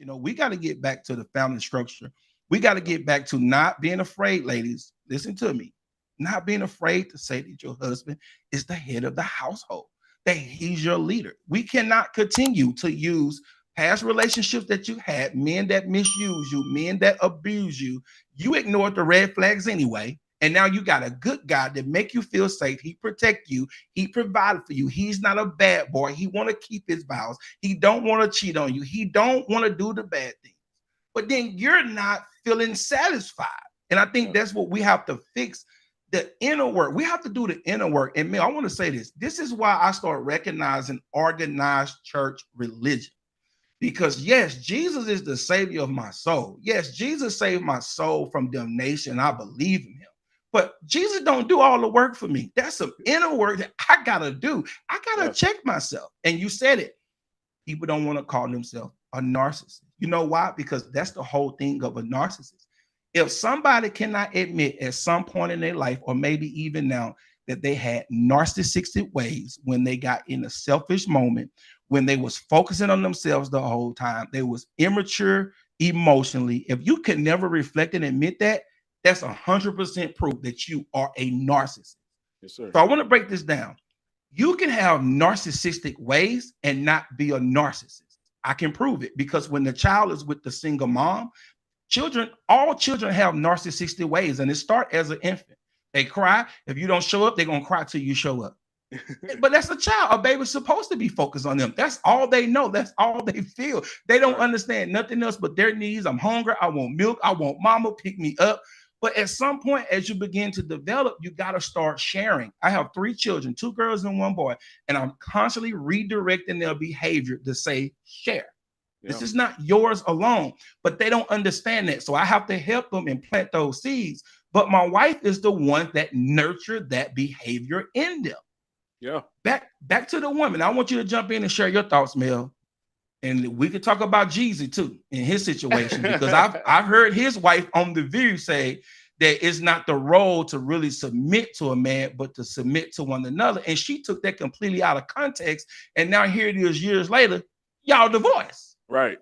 You know, we got to get back to the family structure. We got to get back to not being afraid, ladies. Listen to me. Not being afraid to say that your husband is the head of the household, that he's your leader. We cannot continue to use past relationships that you had, men that misuse you, men that abuse you. You ignored the red flags anyway. And now you got a good guy that make you feel safe. He protect you. He provided for you. He's not a bad boy. He want to keep his vows. He don't want to cheat on you. He don't want to do the bad thing. But then you're not feeling satisfied. And I think that's what we have to fix, the inner work. We have to do the inner work. And man, I want to say this. This is why I start recognizing organized church religion. Because yes, Jesus is the savior of my soul. Yes, Jesus saved my soul from damnation. I believe in him. But Jesus don't do all the work for me. That's some inner work that I gotta do. I gotta check myself. And you said it. People don't want to call themselves a narcissist. You know why? Because that's the whole thing of a narcissist. If somebody cannot admit at some point in their life, or maybe even now, that they had narcissistic ways when they got in a selfish moment, when they was focusing on themselves the whole time, they was immature emotionally. If you can never reflect and admit that, that's 100% proof that you are a narcissist. Yes, sir. So I want to break this down. You can have narcissistic ways and not be a narcissist. I can prove it because when the child is with the single mom, all children have narcissistic ways, and it starts as an infant. They cry. If you don't show up, they're gonna cry till you show up. But that's a child. A baby's supposed to be focused on them. That's all they know. That's all they feel. They don't understand nothing else but their needs. I'm hungry. I want milk. I want mama pick me up. But at some point, as you begin to develop, you got to start sharing. I have 3 children, 2 girls and 1 boy, and I'm constantly redirecting their behavior to say share. Yeah. This is not yours alone, but they don't understand that. So I have to help them and plant those seeds. But my wife is the one that nurtured that behavior in them. Yeah. Back to the woman. I want you to jump in and share your thoughts, Mel. And we could talk about Jeezy too in his situation, because I've heard his wife on The View say that it's not the role to really submit to a man, but to submit to one another. And she took that completely out of context. And now here it is years later, y'all divorced. Right.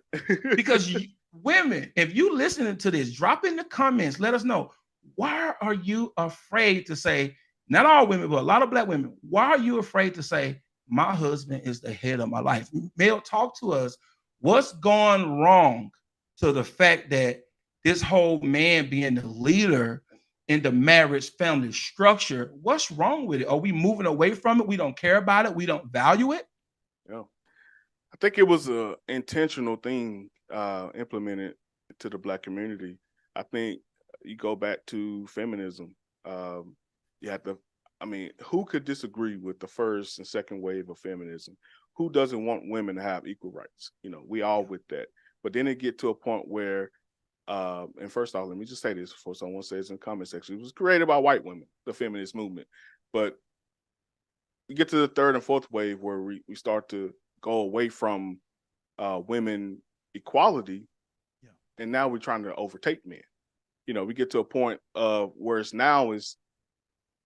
Because women, if you listening to this, drop in the comments, let us know, why are you afraid to say, not all women, but a lot of Black women, why are you afraid to say, my husband is the head of my life? Mel, talk to us. What's gone wrong to the fact that this whole man being the leader in the marriage family structure, what's wrong with it? Are we moving away from it? We don't care about it. We don't value it. Yeah. I think it was an intentional thing implemented to the Black community. I think you go back to feminism. You have to, who could disagree with the first and second wave of feminism? Who doesn't want women to have equal rights? You know, we all with that. But then it get to a point where, and first off, let me just say this before someone says in the comment section, it was created by white women, the feminist movement. But we get to the third and fourth wave where we start to go away from women equality. Yeah. And now we're trying to overtake men. You know, we get to a point of where it's now is,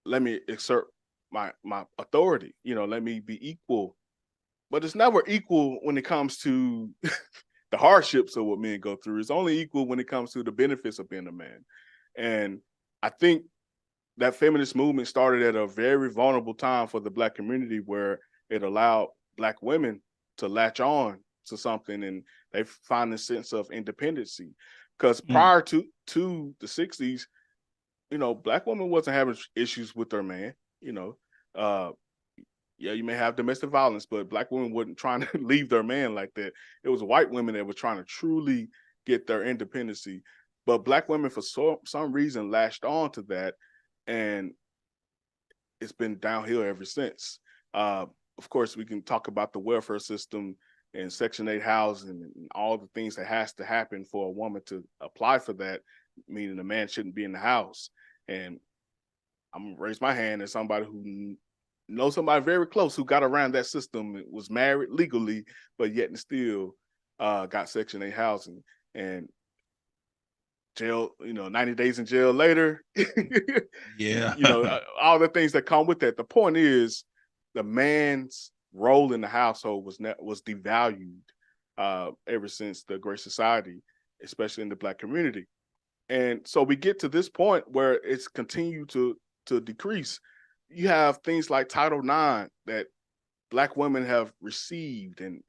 let me exert my authority, you know, let me be equal. But it's never equal when it comes to the hardships of what men go through. It's only equal when it comes to the benefits of being a man. And I think that feminist movement started at a very vulnerable time for the Black community, where it allowed Black women to latch on to something, and they find a sense of independency. Because prior to the 60s, you know, Black women wasn't having issues with their man. You know, yeah, you may have domestic violence, but Black women weren't trying to leave their man like that. It was white women that were trying to truly get their independency. But Black women, for some reason, latched on to that, and it's been downhill ever since. Of course, we can talk about the welfare system and Section 8 housing and all the things that has to happen for a woman to apply for that, meaning the man shouldn't be in the house. And I'm gonna raise my hand as somebody who knows somebody very close who got around that system, was married legally, but yet and still got Section 8 housing. And jail, 90 days in jail later. Yeah. All the things that come with that. The point is, the man's role in the household was devalued ever since the Great Society, especially in the Black community. And so we get to this point where it's continued to decrease. You have things like Title IX that Black women have received and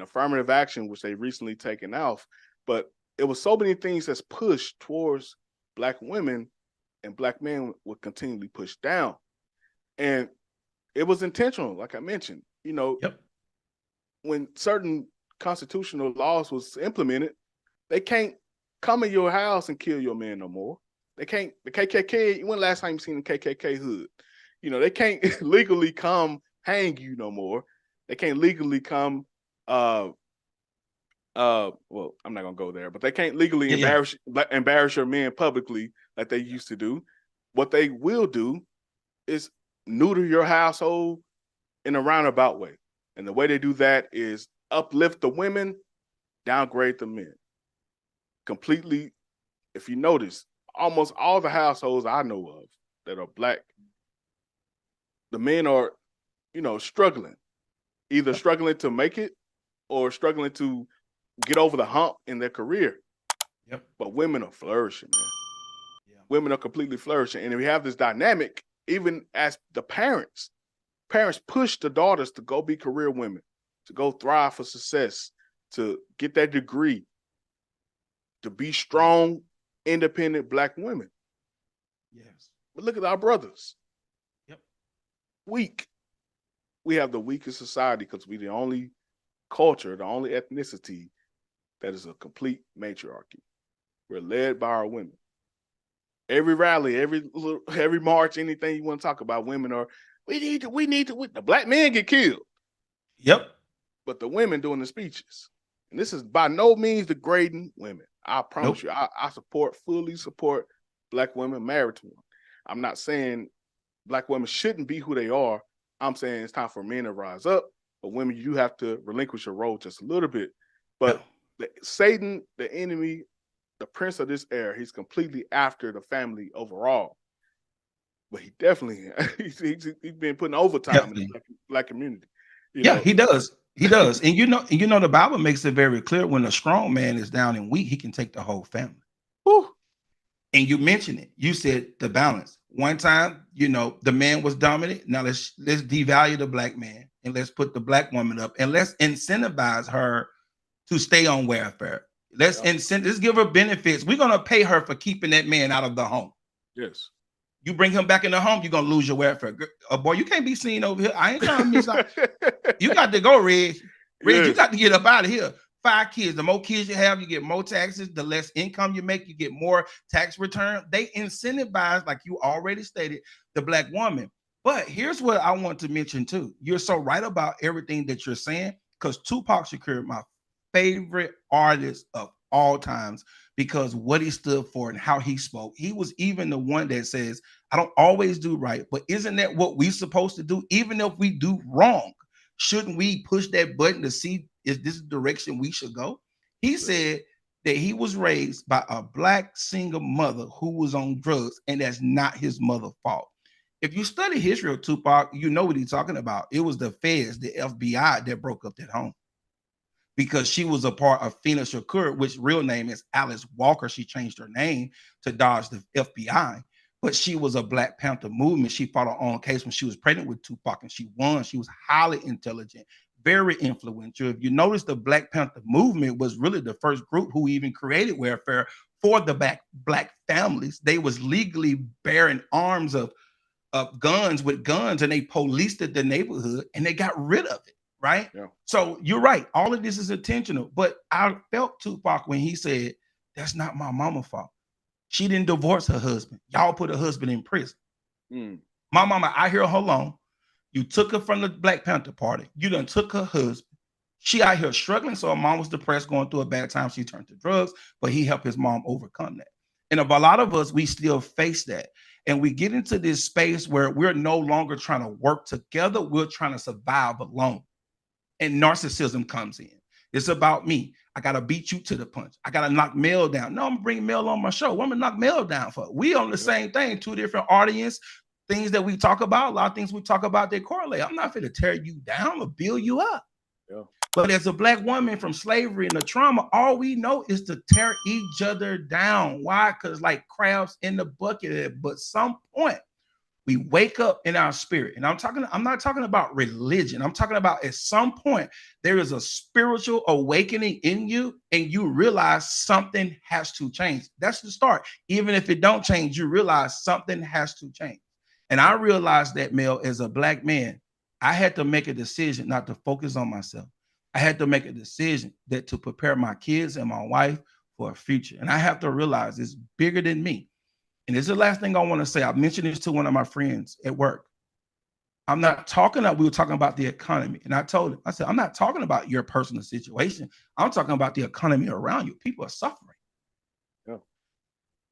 affirmative action, which they've recently taken off. But it was so many things that's pushed towards Black women, and Black men would continually push down. And it was intentional, like I mentioned. Yep. When certain constitutional laws was implemented, they can't come in your house and kill your man no more. They can't. The KKK. When last time you seen the KKK hood? They can't legally come hang you no more. They can't legally come. Well, I'm not gonna go there, but they can't legally embarrass your men publicly like they used to do. What they will do is neuter your household in a roundabout way. And the way they do that is uplift the women, downgrade the men. Completely, if you notice, almost all the households I know of that are Black, the men are, struggling. Either struggling to make it or struggling to get over the hump in their career. Yep. But women are flourishing, man. Yeah. Women are completely flourishing. And we have this dynamic, even as the parents push the daughters to go be career women, to go thrive for success, to get that degree, to be strong, independent Black women. Yes. But look at our brothers. Yep. Weak. We have the weakest society because we're the only culture, the only ethnicity that is a complete matriarchy. We're led by our women. Every rally, every march, anything you want to talk about, women are, we need to, the Black men get killed. Yep. But the women doing the speeches. And this is by no means degrading women. I promise you, I fully support Black women married to one. I'm not saying Black women shouldn't be who they are. I'm saying it's time for men to rise up. But women, you have to relinquish your role just a little bit. But Satan, the enemy, the prince of this era, he's completely after the family overall. But he definitely, he's been putting overtime in the Black community. He does. He does. And the Bible makes it very clear when a strong man is down and weak, he can take the whole family. Whew. And you mentioned it. You said the balance. One time, the man was dominant. Now let's devalue the Black man and let's put the Black woman up and let's incentivize her to stay on welfare. Let's give her benefits. We're gonna pay her for keeping that man out of the home. Yes. You bring him back in the home, you're gonna lose your welfare. Boy, you can't be seen over here. I ain't trying to miss out. You got to go, Reg. Reg, you got to get up out of here. 5 kids. The more kids you have, you get more taxes. The less income you make, you get more tax return. They incentivize, like you already stated, the Black woman. But here's what I want to mention too. You're so right about everything that you're saying, because Tupac Shakur, my favorite artist of all times, because what he stood for and how he spoke. He was even the one that says, I don't always do right, but isn't that what we're supposed to do? Even if we do wrong, shouldn't we push that button to see is this the direction we should go? He said that he was raised by a Black single mother who was on drugs, and that's not his mother's fault. If you study history of Tupac, you know what he's talking about. It was the feds, the FBI, that broke up that home, because she was a part of Fina Shakur, which real name is Alice Walker. She changed her name to dodge the FBI, but she was a Black Panther movement. She fought her own case when she was pregnant with Tupac, and she won. She was highly intelligent, very influential. If you notice, the Black Panther movement was really the first group who even created welfare for the Black families. They was legally bearing arms of guns, and they policed the neighborhood, and they got rid of it. Right? Yeah. So you're right. All of this is intentional. But I felt Tupac when he said, that's not my mama's fault. She didn't divorce her husband. Y'all put her husband in prison. My mama, I hear her alone. You took her from the Black Panther Party. You done took her husband. She out here struggling. So her mom was depressed, going through a bad time. She turned to drugs, but he helped his mom overcome that. And a lot of us, we still face that. And we get into this space where we're no longer trying to work together. We're trying to survive alone. And narcissism comes in. It's about me. I got to beat you to the punch. I got to knock Mel down. No, I'm going to bring Mel on my show. What am I knock Mel down for? We on the same thing, 2 different audience, things that we talk about, a lot of things we talk about, they correlate. I'm not going to tear you down or build you up. Yeah. But as a black woman from slavery and the trauma, all we know is to tear each other down. Why? Because like crabs in the bucket. But some point we wake up in our spirit. And I'm not talking about religion. I'm talking about at some point there is a spiritual awakening in you and you realize something has to change. That's the start. Even if it don't change, you realize something has to change. And I realized that, Mel, as a black man, I had to make a decision not to focus on myself. I had to make a decision that to prepare my kids and my wife for a future. And I have to realize it's bigger than me. And this is the last thing I want to say. I mentioned this to one of my friends at work. I'm not talking about, we were talking about the economy. And I told him, I said, I'm not talking about your personal situation. I'm talking about the economy around you. People are suffering. Yeah.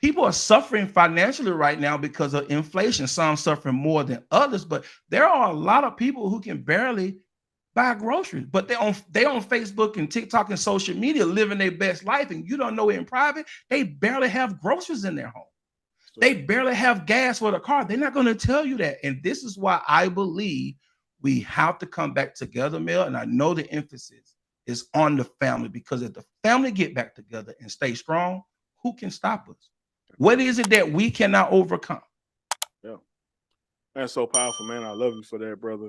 People are suffering financially right now because of inflation. Some suffering more than others, but there are a lot of people who can barely buy groceries, but they on Facebook and TikTok and social media living their best life, and you don't know it in private. They barely have groceries in their home. They barely have gas for the car. They're not going to tell you that. And this is why I believe we have to come back together, Mel. And I know the emphasis is on the family, because if the family get back together and stay strong, who can stop us? What is it that we cannot overcome? Yeah. That's so powerful, man. I love you for that, brother.